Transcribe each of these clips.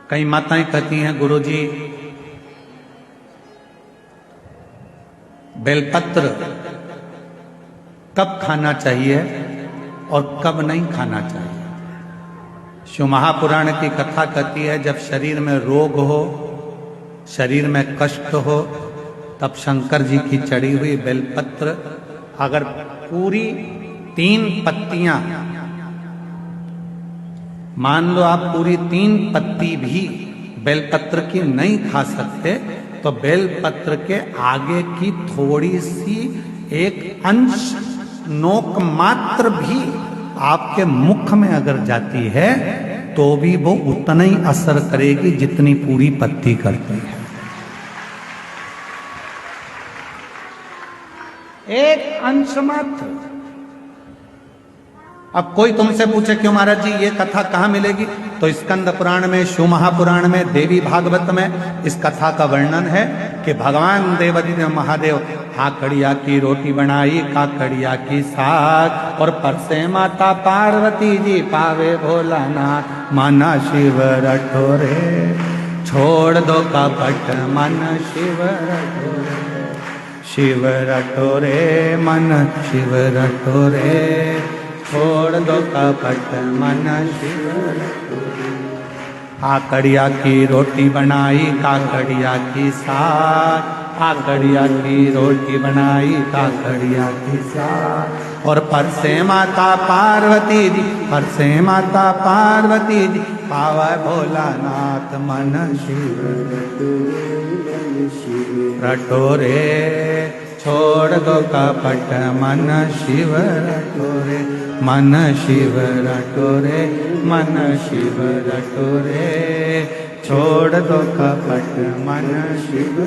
कई माताएं कहती हैं गुरुजी बेलपत्र कब खाना चाहिए और कब नहीं खाना चाहिए। शिव महापुराण की कथा कहती है जब शरीर में रोग हो, शरीर में कष्ट हो, तब शंकर जी की चढ़ी हुई बेलपत्र अगर पूरी 3 पत्तियां, मान लो आप पूरी 3 पत्ती भी बेलपत्र की नहीं खा सकते, तो बेलपत्र के आगे की थोड़ी सी एक अंश नोक मात्र भी आपके मुख में अगर जाती है तो भी वो उतना ही असर करेगी जितनी पूरी पत्ती करती है। एक अंश मात्र। अब कोई तुमसे पूछे क्यों महाराज जी ये कथा कहाँ मिलेगी, तो स्कंद पुराण में, शिव महापुराण में, देवी भागवत में इस कथा का वर्णन है कि भगवान देवादिदेव महादेव काकड़िया की रोटी बनाई, काकड़िया की साग, और परसे माता पार्वती जी पावे भोलानाथ, माना शिव रटोरे छोड़ दो कपट मन शिव रटोरे, शिव रटोरे मन शिव रटोरे छोड़ दो कपट मन शिव रटोरे। काकड़िया की रोटी बनाई, काकड़िया की साग, काकड़िया की रोटी बनाई, काकड़िया की साग, और परसे माता पार्वती जी, परसे माता पार्वती जी पावा भोलानाथ, मन शिव रटोरे छोड़ दो कपट मन शिव रटोरे, मन शिव रटोरे, मन शिव रटोरे छोड़ दो कपट मन शिव।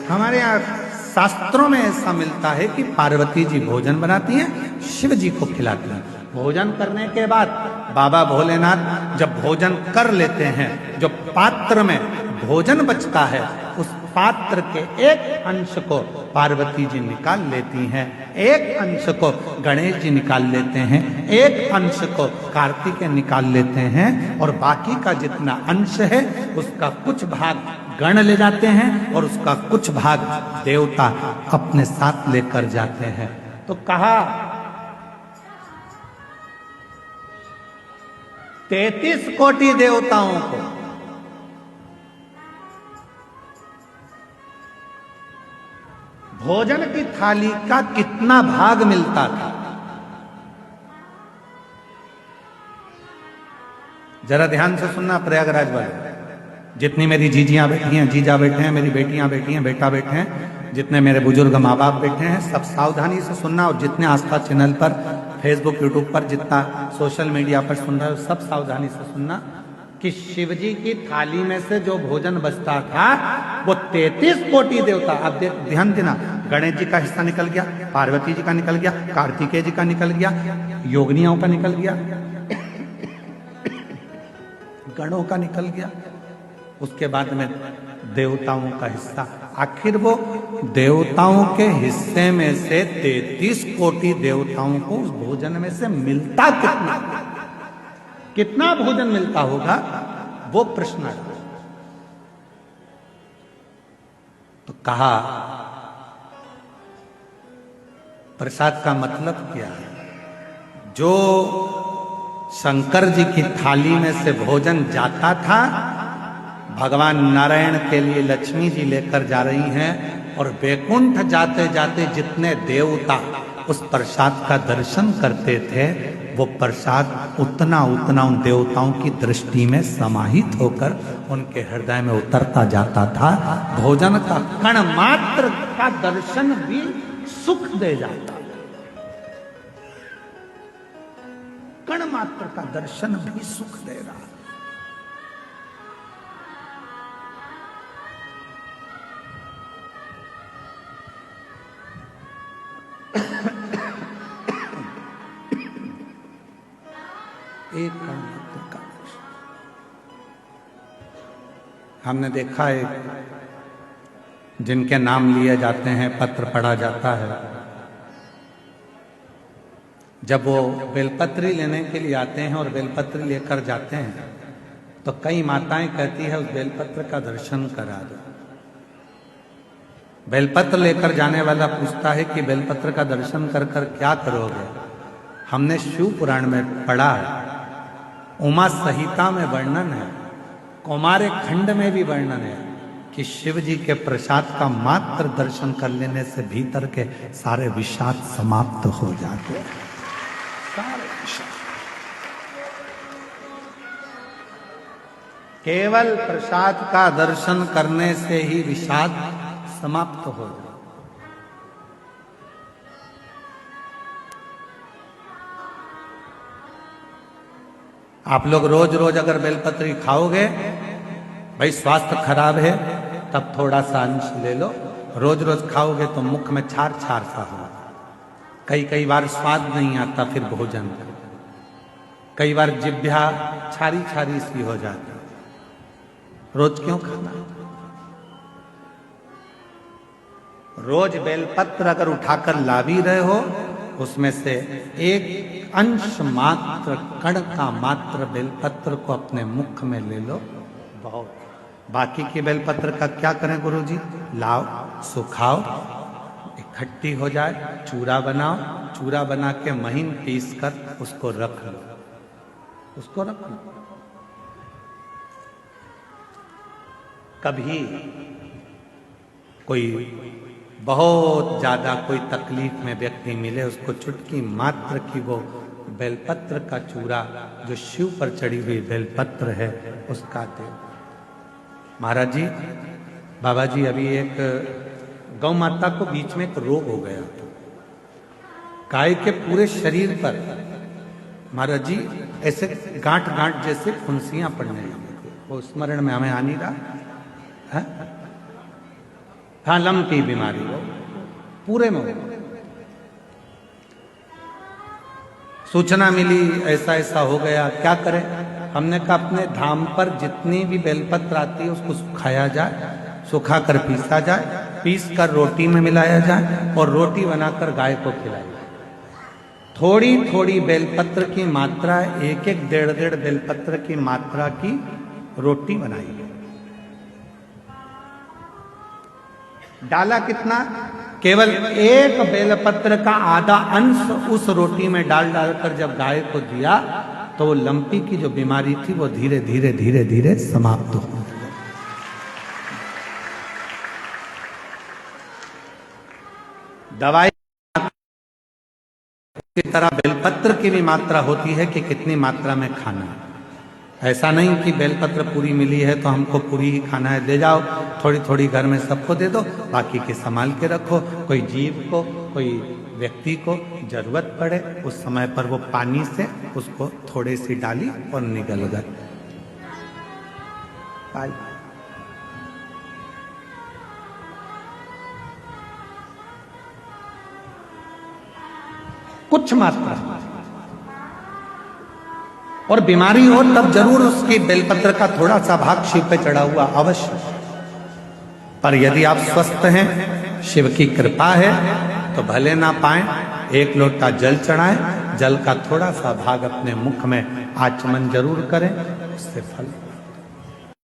हमारे यहाँ शास्त्रों में ऐसा मिलता है कि पार्वती जी भोजन बनाती हैं, शिव जी को खिलाती हैं। भोजन करने के बाद बाबा भोलेनाथ जब भोजन कर लेते हैं, जो पात्र में भोजन बचता है उस पात्र के एक अंश को पार्वती जी निकाल लेती हैं, एक अंश को गणेश जी निकाल लेते हैं, एक अंश को कार्तिकेय निकाल लेते हैं, और बाकी का जितना अंश है उसका कुछ भाग गण ले जाते हैं और उसका कुछ भाग देवता अपने साथ लेकर जाते हैं। तो कहा 33 कोटि देवताओं को भोजन की थाली का कितना भाग मिलता था, जरा ध्यान से सुनना प्रयागराज वाले। जितनी मेरी जीजियां बैठी हैं, जीजा बैठे हैं, मेरी बेटियां बैठी हैं, बेटा बैठे हैं, जितने मेरे बुजुर्ग माँ बाप बैठे हैं, सब सावधानी से सुनना, और जितने आस्था चैनल पर, फेसबुक, यूट्यूब पर, जितना सोशल मीडिया पर सुन रहे हो, सब सावधानी से सुनना कि शिवजी की थाली में से जो भोजन बचता था वो 33 कोटि देवता, अब ध्यान देना, गणेश जी का हिस्सा निकल गया, पार्वती जी का निकल गया, कार्तिकेय जी का निकल गया, योगिनियों का निकल गया, गणों का निकल गया, उसके बाद में देवताओं का हिस्सा। आखिर वो देवताओं के हिस्से में से 33 कोटि देवताओं को उस भोजन में से मिलता कितना, कितना भोजन मिलता होगा, वो प्रश्न है। तो कहा प्रसाद का मतलब क्या है, जो शंकर जी की थाली में से भोजन जाता था भगवान नारायण के लिए लक्ष्मी जी लेकर जा रही हैं, और वैकुंठ जाते जाते जितने देवता उस प्रसाद का दर्शन करते थे वो प्रसाद उतना उतना उन देवताओं की दृष्टि में समाहित होकर उनके हृदय में उतरता जाता था। भोजन का कण मात्र का दर्शन भी सुख दे जाता, कण मात्र का दर्शन भी सुख दे रहा। एक कण मात्र का दर्शन। हमने देखा है जिनके नाम लिए जाते हैं, पत्र पढ़ा जाता है, जब वो बेलपत्री लेने के लिए आते हैं और बेलपत्री लेकर जाते हैं तो कई माताएं कहती है उस बेलपत्र का दर्शन करा दो। बेलपत्र लेकर जाने वाला पूछता है कि बेलपत्र का दर्शन कर कर क्या करोगे? हमने शिव पुराण में पढ़ा है, उमा संहिता में वर्णन है, कौमारे खंड में भी वर्णन है कि शिव जी के प्रसाद का मात्र दर्शन कर लेने से भीतर के सारे विषाद समाप्त हो जाते हैं। सारे विषाद केवल प्रसाद का दर्शन करने से ही विषाद समाप्त हो जाए। आप लोग रोज रोज अगर बेलपत्री खाओगे, भाई स्वास्थ्य खराब है तब थोड़ा सा अंश ले लो, रोज रोज खाओगे तो मुख में छार छार सा हो, कई बार स्वाद नहीं आता फिर भोजन, कई बार जिह्वा छारी छारी सी हो जाती। रोज क्यों खाना? रोज बेलपत्र अगर उठाकर ला भी रहे हो, उसमें से एक अंश मात्र, कण का मात्र बेलपत्र को अपने मुख में ले लो, बहुत। बाकी के बेलपत्र का क्या करें गुरुजी? लाओ, सुखाओ, इकट्ठी हो जाए, चूरा बनाओ, चूरा बना के महीन पीस कर उसको रख लो, उसको रख लो। कभी कोई बहुत ज्यादा कोई तकलीफ में व्यक्ति मिले, उसको चुटकी मात्र की वो बेलपत्र का चूरा जो शिव पर चढ़ी हुई बेलपत्र है उसका दे। महाराज जी, बाबा जी, अभी एक गौ माता को बीच में एक रोग हो गया, गाय के पूरे शरीर पर महाराज जी ऐसे गांठ गांठ जैसे फुंसियां पड़ने लगी, वो स्मरण में हमें आ नहीं रहा है? हाँ, लंपी बीमारी हो पूरे में। सूचना मिली ऐसा ऐसा हो गया, क्या करें? हमने कहा अपने धाम पर जितनी भी बेलपत्र आती है उसको सुखाया जाए, सुखा कर पीसा जाए, पीस कर रोटी में मिलाया जाए और रोटी बनाकर गाय को खिलाई जाए। थोड़ी थोड़ी बेलपत्र की मात्रा, एक एक डेढ़ डेढ़ बेलपत्र की मात्रा की रोटी बनाई। डाला कितना? केवल एक बेलपत्र का आधा अंश उस रोटी में डाल डालकर जब गाय को दिया तो वो लंपी की जो बीमारी थी वो धीरे धीरे धीरे धीरे समाप्त हो गई। दवाई की तरह बेलपत्र की भी मात्रा होती है कि कितनी मात्रा में खाना है। ऐसा नहीं कि बेलपत्र पूरी मिली है तो हमको पूरी ही खाना है, ले जाओ, थोड़ी थोड़ी घर में सबको दे दो, बाकी के संभाल के रखो। कोई जीव को, कोई व्यक्ति को जरूरत पड़े उस समय पर वो पानी से उसको थोड़ी सी डाली और निगल गए। कुछ मात्रा, और बीमारी हो तब जरूर उसकी बेलपत्र का थोड़ा सा भाग शिव पे चढ़ा हुआ अवश्य। पर यदि आप स्वस्थ हैं, शिव की कृपा है, तो भले ना पाए, एक लोटा जल चढ़ाएं, जल का थोड़ा सा भाग अपने मुख में आचमन जरूर करें, उससे फल